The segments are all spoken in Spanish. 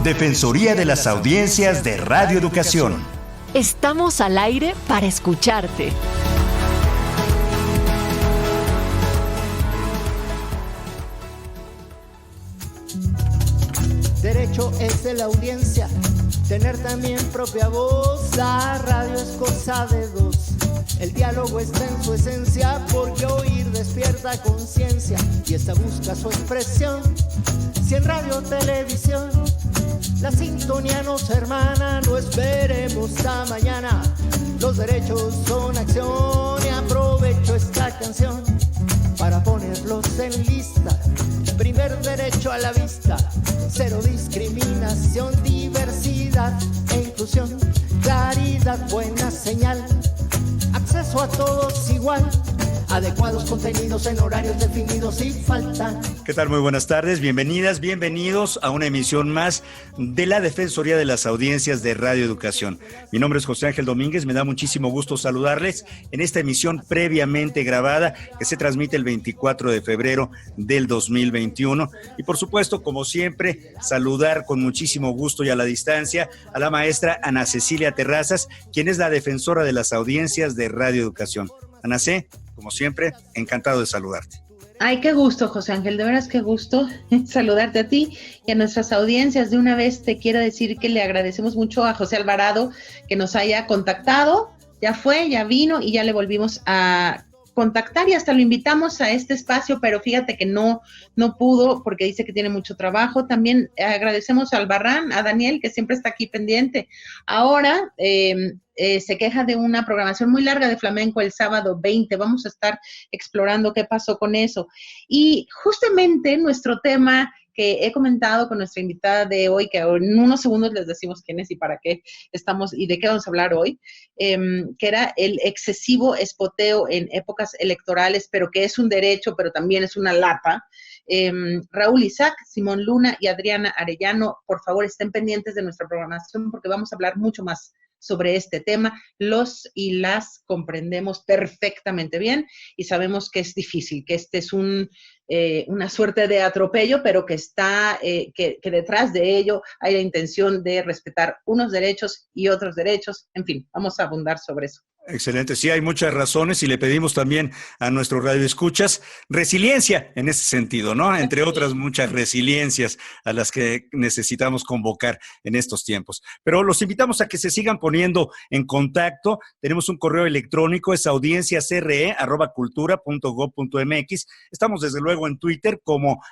Defensoría de las Audiencias de Radio Educación. Estamos al aire para escucharte. Derecho es de la audiencia, tener también propia voz. La radio es cosa de dos. El diálogo está en su esencia, porque oír despierta conciencia y esta busca su expresión. Si en radio o televisión la sintonía nos hermana, no esperemos a mañana. Los derechos son acción y aprovecho esta canción para ponerlos en lista. Primer derecho a la vista, cero discriminación, diversidad e inclusión, claridad, buena señal, acceso a todos igual, adecuados contenidos en horarios definidos y faltan. ¿Qué tal? Muy buenas tardes, bienvenidas, bienvenidos a una emisión más de la Defensoría de las Audiencias de Radio Educación. Mi nombre es José Ángel Domínguez, me da muchísimo gusto saludarles en esta emisión previamente grabada que se transmite el 24 de febrero del 2021. Y por supuesto, como siempre, saludar con muchísimo gusto y a la distancia a la maestra Ana Cecilia Terrazas, quien es la defensora de las audiencias de Radio Educación. Ana C., como siempre, encantado de saludarte. Ay, qué gusto, José Ángel, de veras qué gusto saludarte a ti y a nuestras audiencias. De una vez te quiero decir que le agradecemos mucho a José Alvarado que nos haya contactado. Ya fue, ya vino y ya le volvimos a contactar y hasta lo invitamos a este espacio, pero fíjate que no pudo porque dice que tiene mucho trabajo. También agradecemos al Barran, a Daniel, que siempre está aquí pendiente. Ahora se queja de una programación muy larga de flamenco el sábado 20. Vamos a estar explorando qué pasó con eso. Y justamente nuestro tema que he comentado con nuestra invitada de hoy, que en unos segundos les decimos quién es y para qué estamos y de qué vamos a hablar hoy, que era el excesivo espoteo en épocas electorales, pero que es un derecho, pero también es una lata. Raúl Isaac, Simón Luna y Adriana Arellano, por favor estén pendientes de nuestra programación porque vamos a hablar mucho más sobre este tema. Los y las comprendemos perfectamente bien y sabemos que es difícil, que este es una suerte de atropello, pero que está, que detrás de ello hay la intención de respetar unos derechos y otros derechos. En fin, vamos a abundar sobre eso. Excelente, sí, hay muchas razones y le pedimos también a nuestro radioescuchas resiliencia en ese sentido, ¿no? Entre otras muchas resiliencias a las que necesitamos convocar en estos tiempos. Pero los invitamos a que se sigan poniendo en contacto. Tenemos un correo electrónico, es audienciacre@cultura.gov.mx. Estamos desde luego en Twitter como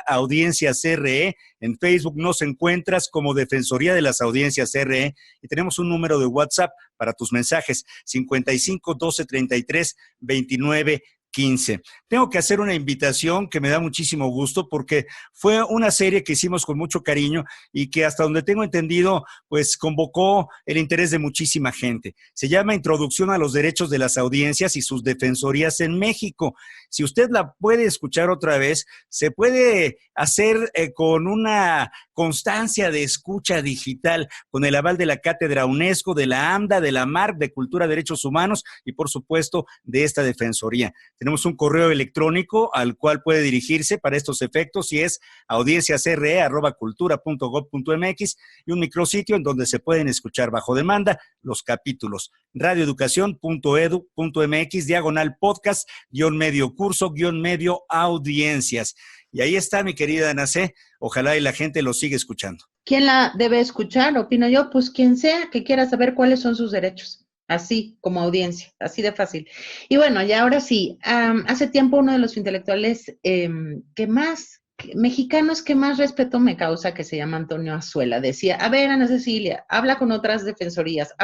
@audienciacre. En Facebook nos encuentras como Defensoría de las Audiencias CRE y tenemos un número de WhatsApp para tus mensajes, 55 12 33 29 15. Tengo que hacer una invitación que me da muchísimo gusto porque fue una serie que hicimos con mucho cariño y que hasta donde tengo entendido, pues convocó el interés de muchísima gente. Se llama Introducción a los Derechos de las Audiencias y sus Defensorías en México. Si usted la puede escuchar otra vez, se puede hacer con una constancia de escucha digital, con el aval de la Cátedra UNESCO, de la AMDA, de la MARC, de Cultura, Derechos Humanos y por supuesto de esta Defensoría. Tenemos un correo electrónico al cual puede dirigirse para estos efectos y es audienciacre@cultura.gov.mx y un micrositio en donde se pueden escuchar bajo demanda los capítulos radioeducación.edu.mx/podcast, _medio curso, _medio audiencias. Y ahí está, mi querida Ana C. Ojalá y la gente lo siga escuchando. ¿Quién la debe escuchar? Opino yo, pues quien sea que quiera saber cuáles son sus derechos. Así como audiencia, así de fácil. Y bueno, ya ahora sí, hace tiempo uno de los intelectuales mexicanos que más respeto me causa, que se llama Antonio Azuela, decía, a ver, Ana Cecilia, habla con otras defensorías,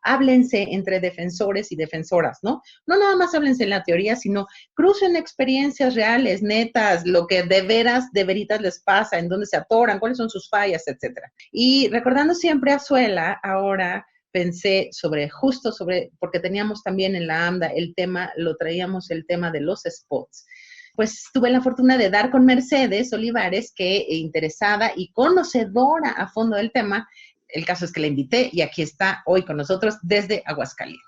háblense entre defensores y defensoras, ¿no? No nada más háblense en la teoría, sino crucen experiencias reales, netas, lo que de veras, de veritas les pasa, en dónde se atoran, cuáles son sus fallas, etcétera. Y recordando siempre a Azuela, ahora pensé porque teníamos también en la AMDA el tema de los spots. Pues tuve la fortuna de dar con Mercedes Olivares, que interesada y conocedora a fondo del tema. El caso es que la invité y aquí está hoy con nosotros desde Aguascalientes.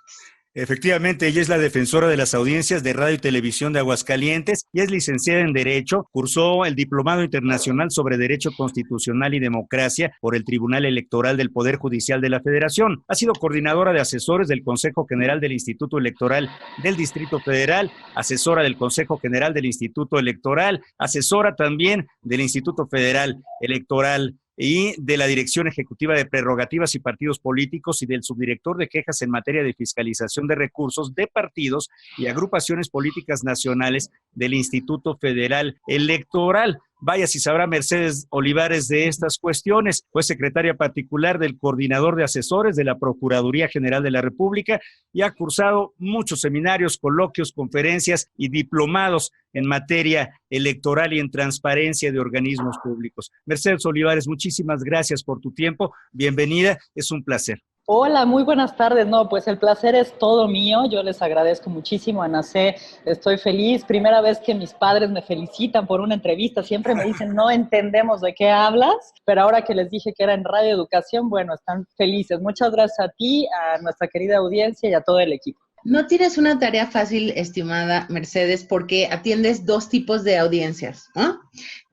Efectivamente, ella es la defensora de las audiencias de radio y televisión de Aguascalientes y es licenciada en Derecho. Cursó el Diplomado Internacional sobre Derecho Constitucional y Democracia por el Tribunal Electoral del Poder Judicial de la Federación. Ha sido coordinadora de asesores del Consejo General del Instituto Electoral del Distrito Federal, asesora del Consejo General del Instituto Electoral, asesora también del Instituto Federal Electoral y de la Dirección Ejecutiva de Prerrogativas y Partidos Políticos y del subdirector de quejas en materia de fiscalización de recursos de partidos y agrupaciones políticas nacionales del Instituto Federal Electoral. Vaya si sabrá Mercedes Olivares de estas cuestiones. Fue secretaria particular del coordinador de asesores de la Procuraduría General de la República y ha cursado muchos seminarios, coloquios, conferencias y diplomados en materia electoral y en transparencia de organismos públicos. Mercedes Olivares, muchísimas gracias por tu tiempo. Bienvenida, es un placer. Hola, muy buenas tardes. No, pues el placer es todo mío. Yo les agradezco muchísimo, Ana C. Estoy feliz. Primera vez que mis padres me felicitan por una entrevista. Siempre me dicen, no entendemos de qué hablas, pero ahora que les dije que era en Radio Educación, bueno, están felices. Muchas gracias a ti, a nuestra querida audiencia y a todo el equipo. No tienes una tarea fácil, estimada Mercedes, porque atiendes dos tipos de audiencias, ¿no?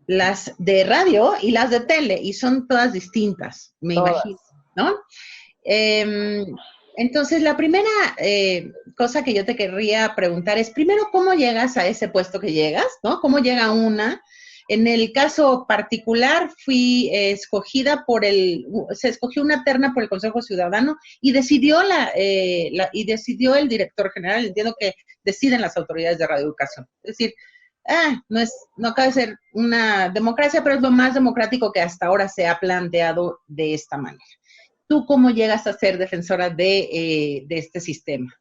Las de radio y las de tele, y son todas distintas, me imagino, ¿no? Entonces, la primera cosa que yo te querría preguntar es, primero, ¿cómo llegas a ese puesto que llegas, ¿no? ¿Cómo llega una? En el caso particular, fui escogida se escogió una terna por el Consejo Ciudadano y decidió decidió el director general. Entiendo que deciden las autoridades de radioeducación. Es decir, no acaba de ser una democracia, pero es lo más democrático que hasta ahora se ha planteado de esta manera. ¿Tú cómo llegas a ser defensora de este sistema?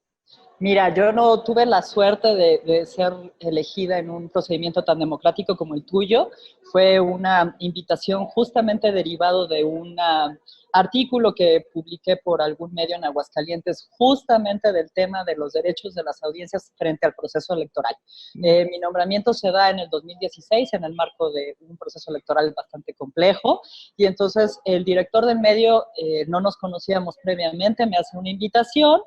Mira, yo no tuve la suerte de ser elegida en un procedimiento tan democrático como el tuyo. Fue una invitación justamente derivado de un artículo que publiqué por algún medio en Aguascalientes, justamente del tema de los derechos de las audiencias frente al proceso electoral. Mi nombramiento se da en el 2016 en el marco de un proceso electoral bastante complejo, y entonces el director del medio, no nos conocíamos previamente, me hace una invitación.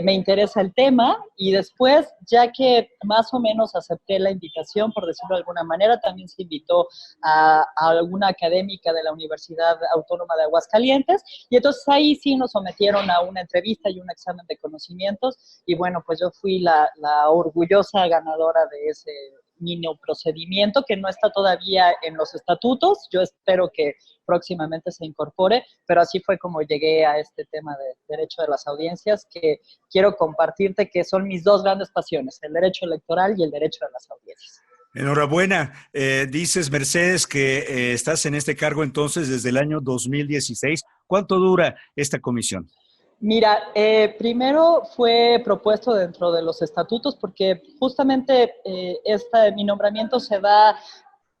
Me interesa el tema y después, ya que más o menos acepté la invitación, por decirlo de alguna manera, también se invitó a alguna académica de la Universidad Autónoma de Aguascalientes, y entonces ahí sí nos sometieron a una entrevista y un examen de conocimientos, y bueno, pues yo fui la orgullosa ganadora de ese mini procedimiento que no está todavía en los estatutos. Yo espero que próximamente se incorpore, pero así fue como llegué a este tema de derecho de las audiencias, que quiero compartirte que son mis dos grandes pasiones, el derecho electoral y el derecho de las audiencias. Enhorabuena. Dices, Mercedes, que estás en este cargo entonces desde el año 2016. ¿Cuánto dura esta comisión? Mira, primero fue propuesto dentro de los estatutos porque justamente mi nombramiento se da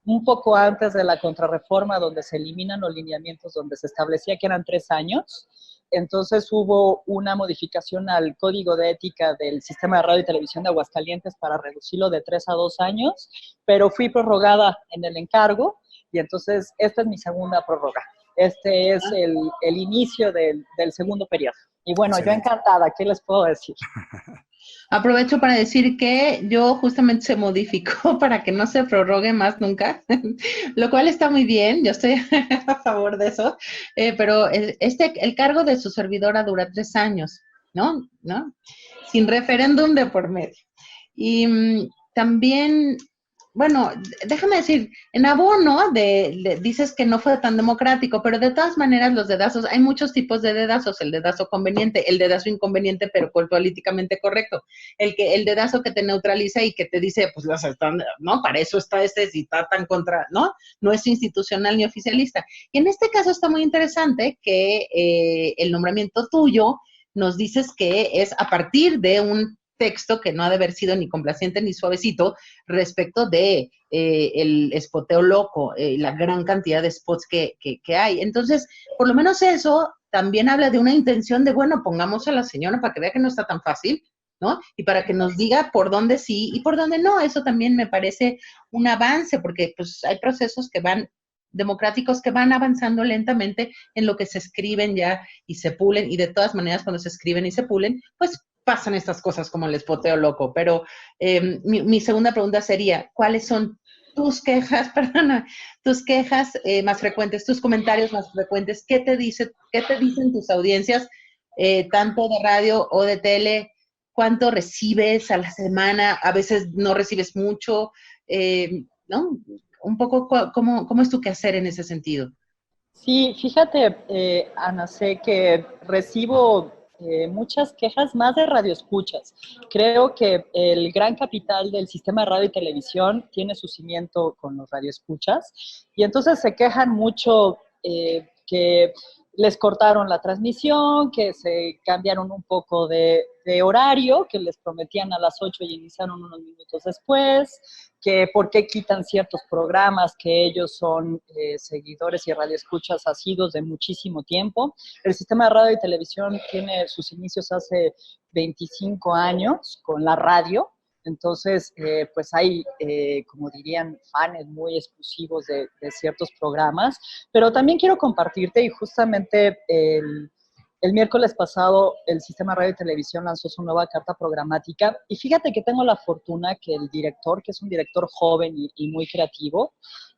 un poco antes de la contrarreforma, donde se eliminan los lineamientos, donde se establecía que eran 3 años. Entonces hubo una modificación al Código de Ética del Sistema de Radio y Televisión de Aguascalientes para reducirlo de 3 a 2 años, pero fui prorrogada en el encargo y entonces esta es mi segunda prórroga. Este es el inicio del segundo periodo. Y bueno, yo encantada, ¿qué les puedo decir? Aprovecho para decir que yo justamente se modificó para que no se prorrogue más nunca, lo cual está muy bien, yo estoy a favor de eso, pero el cargo de su servidora dura 3 años, ¿no? Sin referéndum de por medio. Y también, bueno, déjame decir, en abono dices que no fue tan democrático, pero de todas maneras los dedazos, hay muchos tipos de dedazos, el dedazo conveniente, el dedazo inconveniente, pero políticamente correcto, el dedazo que te neutraliza y que te dice, pues no, para eso está si está tan contra, no es institucional ni oficialista. Y en este caso está muy interesante que el nombramiento tuyo nos dices que es a partir de un texto que no ha de haber sido ni complaciente ni suavecito respecto de el espoteo loco, la gran cantidad de spots que hay. Entonces, por lo menos eso también habla de una intención de, bueno, pongamos a la señora para que vea que no está tan fácil, ¿no? Y para que nos diga por dónde sí y por dónde no. Eso también me parece un avance, porque pues hay procesos democráticos que van avanzando lentamente en lo que se escriben ya y se pulen, y de todas maneras cuando se escriben y se pulen, pues pasan estas cosas como el espoteo loco, pero mi segunda pregunta sería, ¿cuáles son tus quejas, perdona, tus quejas más frecuentes, tus comentarios más frecuentes? ¿Qué te dicen tus audiencias, tanto de radio o de tele? ¿Cuánto recibes a la semana? A veces no recibes mucho, ¿no? Un poco, ¿cómo es tu quehacer en ese sentido? Sí, fíjate, Ana, sé que recibo muchas quejas más de radioescuchas. Creo que el gran capital del sistema de radio y televisión tiene su cimiento con los radioescuchas y entonces se quejan mucho que les cortaron la transmisión, que se cambiaron un poco de horario, que les prometían a las 8 y iniciaron unos minutos después, que por qué quitan ciertos programas que ellos son seguidores y radioescuchas asiduos de muchísimo tiempo. El sistema de radio y televisión tiene sus inicios hace 25 años con la radio. Entonces, pues hay, como dirían, fans muy exclusivos de ciertos programas, pero también quiero compartirte, y justamente el miércoles pasado el Sistema Radio y Televisión lanzó su nueva carta programática, y fíjate que tengo la fortuna que el director, que es un director joven y muy creativo,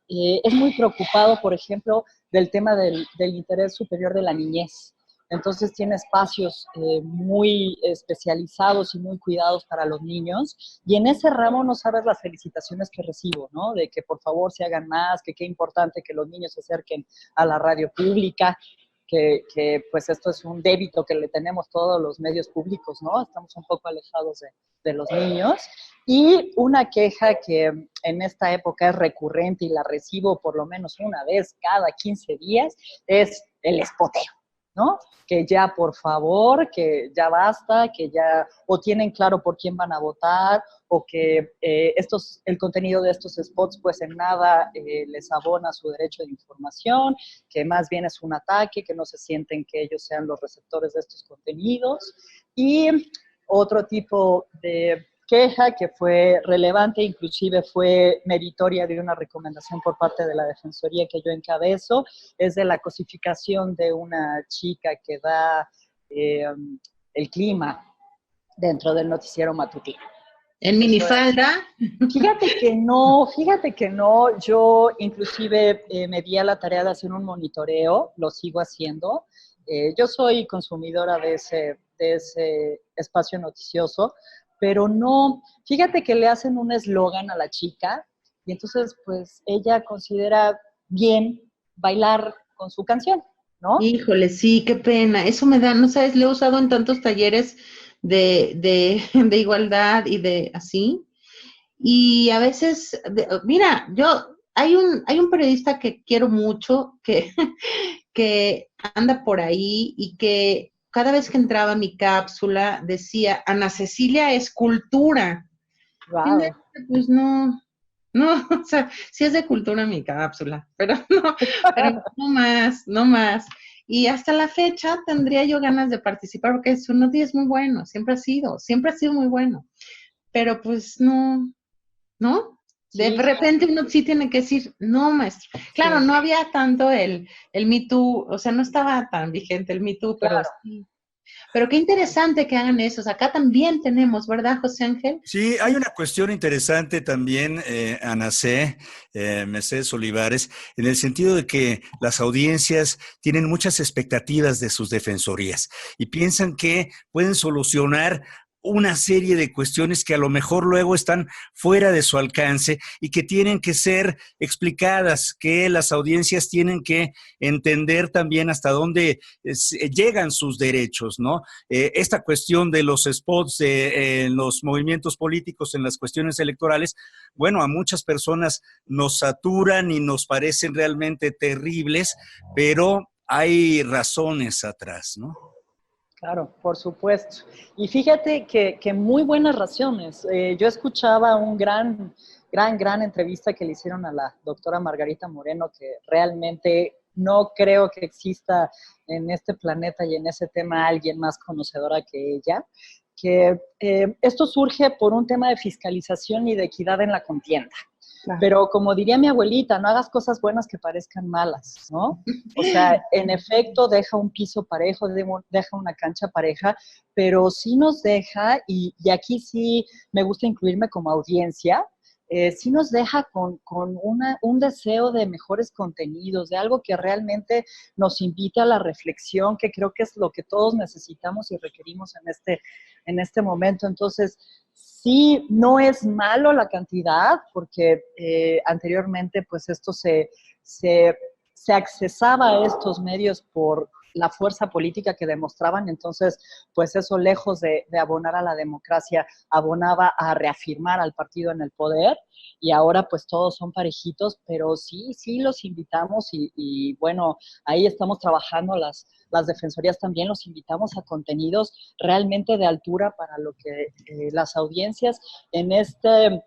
es muy preocupado, por ejemplo, del tema del interés superior de la niñez. Entonces tiene espacios muy especializados y muy cuidados para los niños. Y en ese ramo no sabes las felicitaciones que recibo, ¿no? De que por favor se hagan más, que qué importante que los niños se acerquen a la radio pública, que pues esto es un débito que le tenemos todos los medios públicos, ¿no? Estamos un poco alejados de los niños. Y una queja que en esta época es recurrente y la recibo por lo menos una vez cada 15 días es el espoteo, ¿no? Que ya, por favor, que ya basta, que ya o tienen claro por quién van a votar, o que el contenido de estos spots pues en nada les abona su derecho de información, que más bien es un ataque, que no se sienten que ellos sean los receptores de estos contenidos. Y otro tipo de queja que fue relevante, inclusive fue meritoria de una recomendación por parte de la Defensoría que yo encabezo, es de la cosificación de una chica que da el clima dentro del noticiero matutino. ¿En minifalda? Fíjate que no, yo inclusive me di a la tarea de hacer un monitoreo, lo sigo haciendo. Yo soy consumidora de ese espacio noticioso, pero no, fíjate que le hacen un eslogan a la chica y entonces pues ella considera bien bailar con su canción, ¿no? Híjole, sí, qué pena. Eso me da, no sabes, lo he usado en tantos talleres de igualdad y de así. Y a veces, mira, hay un periodista que quiero mucho, que anda por ahí y que cada vez que entraba a mi cápsula decía, Ana Cecilia es cultura. Wow. Pues no, o sea, sí es de cultura mi cápsula, pero no más. Y hasta la fecha tendría yo ganas de participar porque su noti es muy bueno, siempre ha sido muy bueno. Pero pues no, de repente uno sí tiene que decir, no, maestro. Claro, no había tanto el Me Too, o sea, no estaba tan vigente el Me Too, pero sí. Pero qué interesante que hagan eso. O sea, acá también tenemos, ¿verdad, José Ángel? Sí, hay una cuestión interesante también, Ana C., Mercedes Olivares, en el sentido de que las audiencias tienen muchas expectativas de sus defensorías y piensan que pueden solucionar una serie de cuestiones que a lo mejor luego están fuera de su alcance y que tienen que ser explicadas, que las audiencias tienen que entender también hasta dónde llegan sus derechos, ¿no? Esta cuestión de los spots en los movimientos políticos, en las cuestiones electorales, bueno, a muchas personas nos saturan y nos parecen realmente terribles, pero hay razones atrás, ¿no? Claro, por supuesto. Y fíjate que muy buenas razones. Yo escuchaba un gran entrevista que le hicieron a la doctora Margarita Moreno, que realmente no creo que exista en este planeta y en ese tema alguien más conocedora que ella, que esto surge por un tema de fiscalización y de equidad en la contienda. Claro. Pero como diría mi abuelita, no hagas cosas buenas que parezcan malas, ¿no? O sea, en efecto, deja un piso parejo, deja una cancha pareja, pero sí nos deja, y aquí sí me gusta incluirme como audiencia, sí nos deja con un deseo de mejores contenidos, de algo que realmente nos invite a la reflexión, que creo que es lo que todos necesitamos y requerimos en este momento. Entonces, sí, no es malo la cantidad, porque anteriormente pues esto se accesaba a estos medios por la fuerza política que demostraban, entonces pues eso, lejos de abonar a la democracia, abonaba a reafirmar al partido en el poder, y ahora pues todos son parejitos, pero sí los invitamos y bueno, ahí estamos trabajando las defensorías también, los invitamos a contenidos realmente de altura para lo que las audiencias en este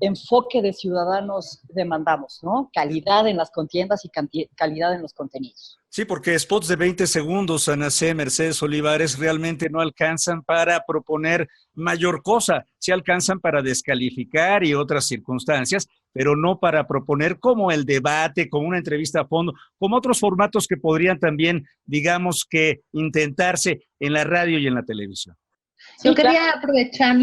enfoque de ciudadanos demandamos, ¿no? Calidad en las contiendas y calidad en los contenidos. Sí, porque spots de 20 segundos, Ana C., Mercedes Olivares, realmente no alcanzan para proponer mayor cosa. Sí alcanzan para descalificar y otras circunstancias, pero no para proponer como el debate, como una entrevista a fondo, como otros formatos que podrían también, digamos que, intentarse en la radio y en la televisión. Yo quería aprovechar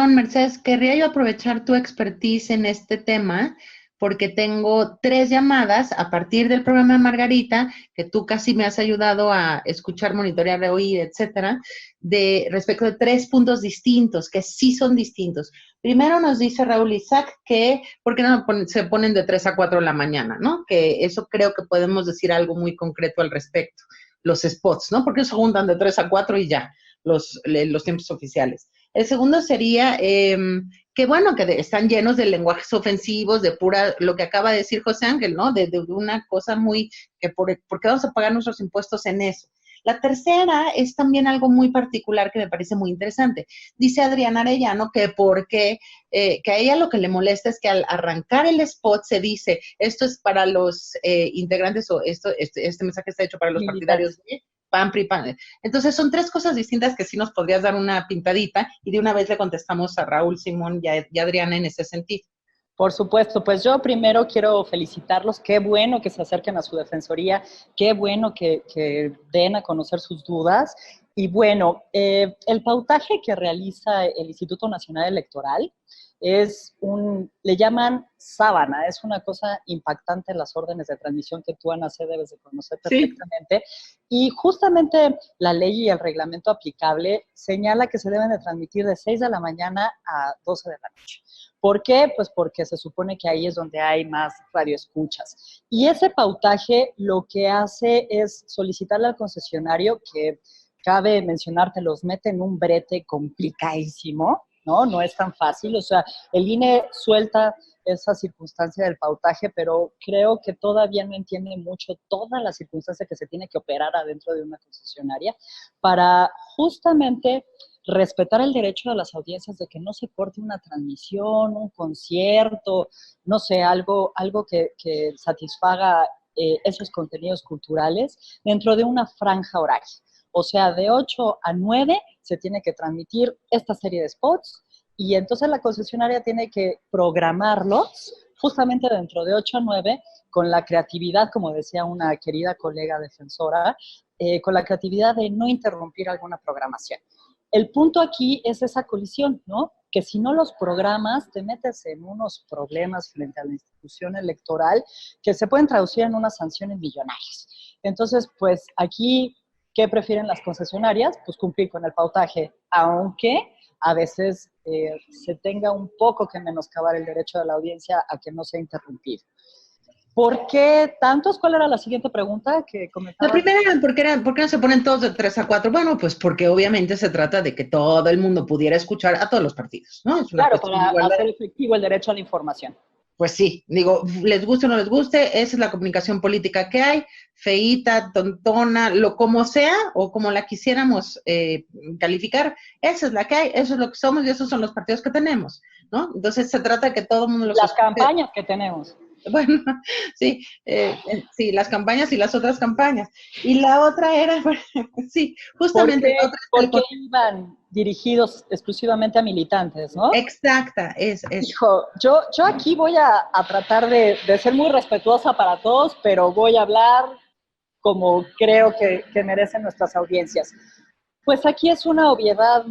Mercedes, querría yo aprovechar tu expertise en este tema, porque tengo 3 llamadas a partir del programa de Margarita, que tú casi me has ayudado a escuchar, monitorear, oír, etcétera, respecto de 3 puntos distintos, que sí son distintos. Primero nos dice Raúl Isaac que, ¿por qué no se ponen de 3 a 4 de la mañana, no? Que eso creo que podemos decir algo muy concreto al respecto. Los spots, ¿no? Porque se juntan de 3 a 4 y ya, los tiempos oficiales. El segundo sería que bueno, que están llenos de lenguajes ofensivos, de pura, lo que acaba de decir José Ángel, ¿no? De una cosa muy, que ¿por qué vamos a pagar nuestros impuestos en eso? La tercera es también algo muy particular que me parece muy interesante. Dice Adriana Arellano que que a ella lo que le molesta es que al arrancar el spot se dice, esto es para los integrantes, o este mensaje está hecho para los partidarios de PAN, PRI, PAN. Entonces son 3 cosas distintas que sí nos podrías dar una pintadita, y de una vez le contestamos a Raúl, Simón y a Adriana en ese sentido. Por supuesto, pues yo primero quiero felicitarlos, qué bueno que se acerquen a su defensoría, qué bueno que den a conocer sus dudas. Y bueno, el pautaje que realiza el Instituto Nacional Electoral le llaman sábana, es una cosa impactante en las órdenes de transmisión que tú, Ana C., debes de conocer perfectamente. Sí. Y justamente la ley y el reglamento aplicable señala que se deben de transmitir de 6 de la mañana a 12 de la noche. ¿Por qué? Pues porque se supone que ahí es donde hay más radioescuchas. Y ese pautaje lo que hace es solicitarle al concesionario, que cabe mencionarte, los mete en un brete complicadísimo, ¿no? No es tan fácil. O sea, el INE suelta esa circunstancia del pautaje, pero creo que todavía no entiende mucho toda la circunstancia que se tiene que operar adentro de una concesionaria para justamente respetar el derecho de las audiencias de que no se corte una transmisión, un concierto, no sé, algo que satisfaga esos contenidos culturales dentro de una franja horaria. O sea, de 8 a 9 se tiene que transmitir esta serie de spots, y entonces la concesionaria tiene que programarlos justamente dentro de 8 a 9 con la creatividad, como decía una querida colega defensora, con la creatividad de no interrumpir alguna programación. El punto aquí es esa colisión, ¿no? Que si no los programas, te metes en unos problemas frente a la institución electoral que se pueden traducir en unas sanciones millonarias. Entonces, pues aquí, ¿qué prefieren las concesionarias? Pues cumplir con el pautaje, aunque a veces se tenga un poco que menoscabar el derecho de la audiencia a que no sea interrumpido. ¿Por qué tantos? ¿Cuál era la siguiente pregunta que comentaba? La primera era, ¿por qué no se ponen todos de 3 a 4? Bueno, pues porque obviamente se trata de que todo el mundo pudiera escuchar a todos los partidos, ¿no? Es una claro, para hacer efectivo el derecho a la información. Pues sí, digo, les guste o no les guste, esa es la comunicación política que hay, feíta, tontona, lo como sea, o como la quisiéramos calificar, esa es la que hay, eso es lo que somos y esos son los partidos que tenemos, ¿no? Entonces se trata de que todo el mundo los escuche. Campañas que tenemos. Bueno, sí, sí, las campañas y las otras campañas. Y la otra era, sí, justamente la otra es porque iban dirigidos exclusivamente a militantes, ¿no? Exacta, es. Hijo, yo aquí voy a tratar de ser muy respetuosa para todos, pero voy a hablar como creo que merecen nuestras audiencias. Pues aquí es una obviedad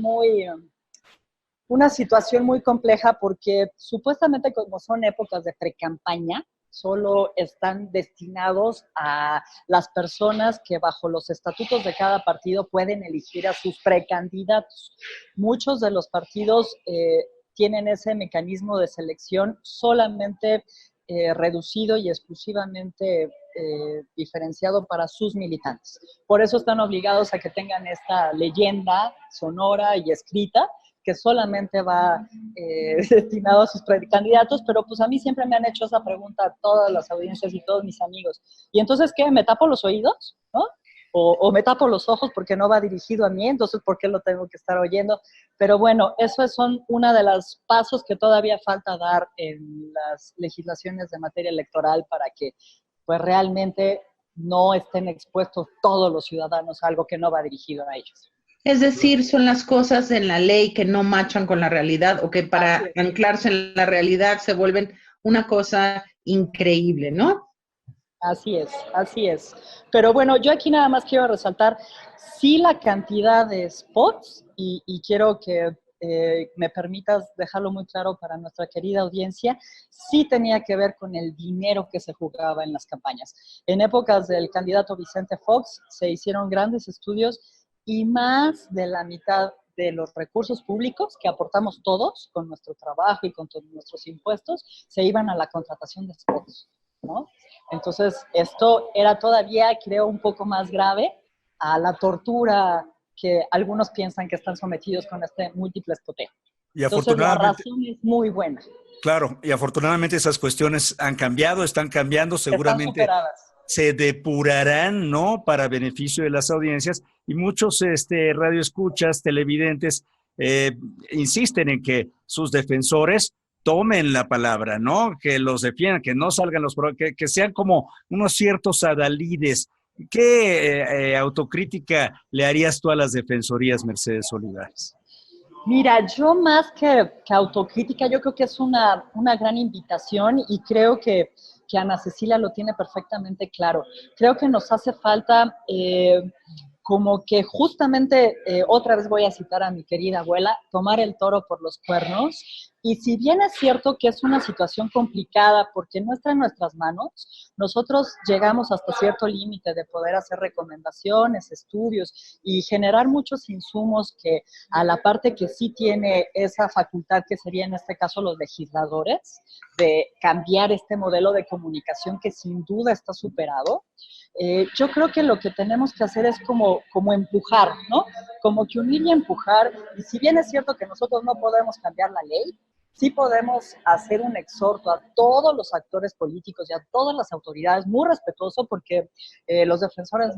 una situación muy compleja porque supuestamente como son épocas de precampaña, solo están destinados a las personas que bajo los estatutos de cada partido pueden elegir a sus precandidatos. Muchos de los partidos tienen ese mecanismo de selección solamente reducido y exclusivamente diferenciado para sus militantes. Por eso están obligados a que tengan esta leyenda sonora y escrita que solamente va destinado a sus precandidatos, pero pues a mí siempre me han hecho esa pregunta a todas las audiencias y todos mis amigos. ¿Y entonces qué? ¿Me tapo los oídos? ¿No? O me tapo los ojos porque no va dirigido a mí, entonces ¿por qué lo tengo que estar oyendo? Pero bueno, eso son una de los pasos que todavía falta dar en las legislaciones de materia electoral para que pues realmente no estén expuestos todos los ciudadanos a algo que no va dirigido a ellos. Es decir, son las cosas en la ley que no machan con la realidad o que para anclarse en la realidad se vuelven una cosa increíble, ¿no? Así es, así es. Pero bueno, yo aquí nada más quiero resaltar, sí, la cantidad de spots y quiero que me permitas dejarlo muy claro para nuestra querida audiencia, sí tenía que ver con el dinero que se jugaba en las campañas. En épocas del candidato Vicente Fox se hicieron grandes estudios y más de la mitad de los recursos públicos que aportamos todos con nuestro trabajo y con todos nuestros impuestos se iban a la contratación de spots, ¿no? Entonces, esto era todavía, creo, un poco más grave a la tortura que algunos piensan que están sometidos con este múltiple spoteo. Y entonces, la razón es muy buena. Claro, y afortunadamente esas cuestiones han cambiado, están cambiando, seguramente están superadas. Se depurarán, ¿no? Para beneficio de las audiencias, y muchos radioescuchas, televidentes, insisten en que sus defensores tomen la palabra, ¿no? Que los defiendan, que no salgan que sean como unos ciertos adalides. ¿Qué autocrítica le harías tú a las defensorías, Mercedes Olivares? Mira, yo más que autocrítica, yo creo que es una gran invitación y creo que Ana Cecilia lo tiene perfectamente claro. Creo que nos hace falta como que justamente, otra vez voy a citar a mi querida abuela, tomar el toro por los cuernos. Y si bien es cierto que es una situación complicada porque no está en nuestras manos, nosotros llegamos hasta cierto límite de poder hacer recomendaciones, estudios y generar muchos insumos que a la parte que sí tiene esa facultad, que sería en este caso los legisladores, de cambiar este modelo de comunicación que sin duda está superado. Yo creo que lo que tenemos que hacer es como empujar, ¿no? Como que unir y empujar. Y si bien es cierto que nosotros no podemos cambiar la ley, sí podemos hacer un exhorto a todos los actores políticos y a todas las autoridades, muy respetuoso, porque los defensores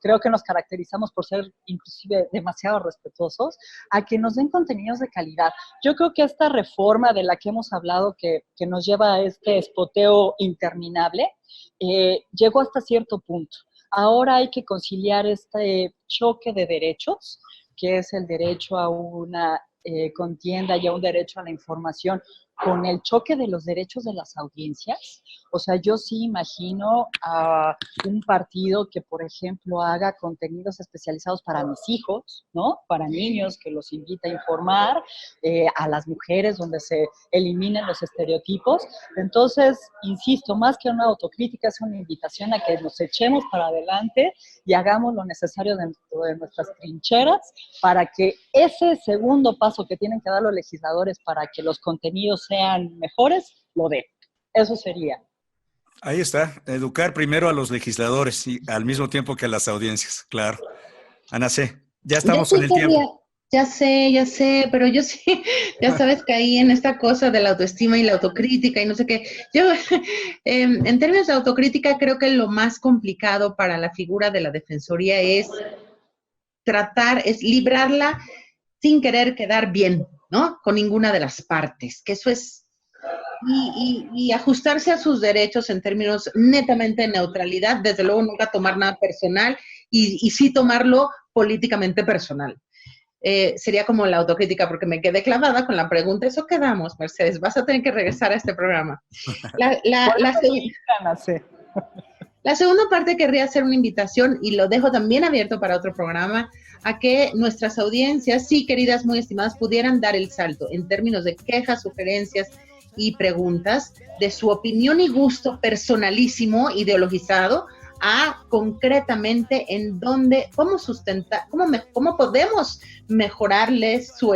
creo que nos caracterizamos por ser inclusive demasiado respetuosos, a que nos den contenidos de calidad. Yo creo que esta reforma de la que hemos hablado, que nos lleva a este espoteo interminable, llegó hasta cierto punto. Ahora hay que conciliar este choque de derechos, que es el derecho a una contienda y a un derecho a la información, con el choque de los derechos de las audiencias. O sea, yo sí imagino a un partido que, por ejemplo, haga contenidos especializados para mis hijos, ¿no? Para niños, que los invita a informar, a las mujeres, donde se eliminen los estereotipos. Entonces, insisto, más que una autocrítica, es una invitación a que nos echemos para adelante y hagamos lo necesario dentro de nuestras trincheras para que ese segundo paso que tienen que dar los legisladores para que los contenidos sean mejores, lo den. Eso sería. Ahí está, educar primero a los legisladores y al mismo tiempo que a las audiencias, claro. Ana C., ya estamos en el tiempo. Ya sé, pero yo sí, ya sabes, caí en esta cosa de la autoestima y la autocrítica y no sé qué. Yo, en términos de autocrítica, creo que lo más complicado para la figura de la defensoría es librarla sin querer quedar bien, ¿no? Con ninguna de las partes, que eso es y ajustarse a sus derechos en términos netamente de neutralidad, desde luego nunca tomar nada personal y sí tomarlo políticamente personal. Sería como la autocrítica, porque me quedé clavada con la pregunta. Eso quedamos, Mercedes, vas a tener que regresar a este programa. La segunda parte querría hacer una invitación, y lo dejo también abierto para otro programa, a que nuestras audiencias, sí, queridas, muy estimadas, pudieran dar el salto en términos de quejas, sugerencias y preguntas, de su opinión y gusto personalísimo, ideologizado, a concretamente en dónde, cómo sustentar, cómo podemos mejorarles su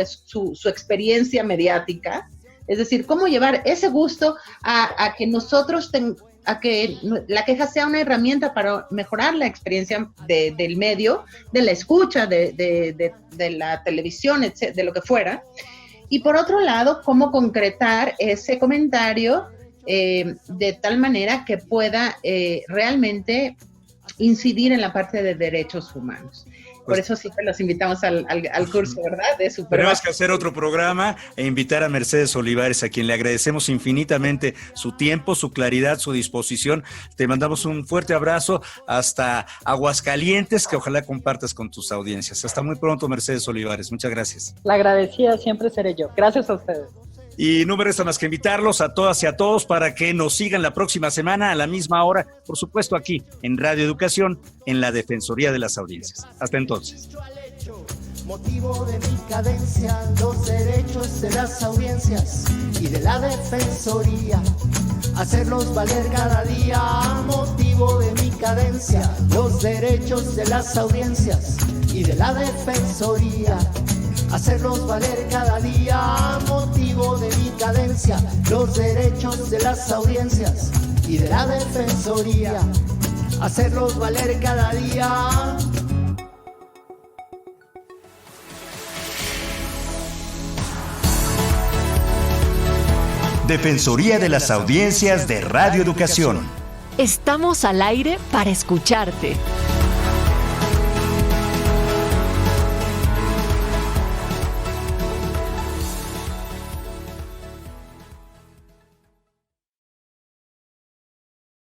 experiencia mediática, es decir, cómo llevar ese gusto a que nosotros a que la queja sea una herramienta para mejorar la experiencia del medio, de la escucha, de la televisión, etc., de lo que fuera. Y por otro lado, cómo concretar ese comentario de tal manera que pueda realmente incidir en la parte de derechos humanos. Por eso siempre los invitamos al curso, ¿verdad? De Tenemos que hacer otro programa e invitar a Mercedes Olivares, a quien le agradecemos infinitamente su tiempo, su claridad, su disposición. Te mandamos un fuerte abrazo hasta Aguascalientes, que ojalá compartas con tus audiencias. Hasta muy pronto, Mercedes Olivares. Muchas gracias. La agradecida siempre seré yo. Gracias a ustedes. Y no me resta más que invitarlos a todas y a todos para que nos sigan la próxima semana a la misma hora, por supuesto aquí en Radio Educación, en la Defensoría de las Audiencias. Hasta entonces. Motivo de mi cadencia, los derechos de las audiencias y de la Defensoría, hacerlos valer cada día. Motivo de mi cadencia, los derechos de las audiencias y de la Defensoría, hacerlos valer cada día. Motivo de mi cadencia, los derechos de las audiencias y de la Defensoría, hacerlos valer cada día. Defensoría de las Audiencias de Radio Educación. Estamos al aire para escucharte.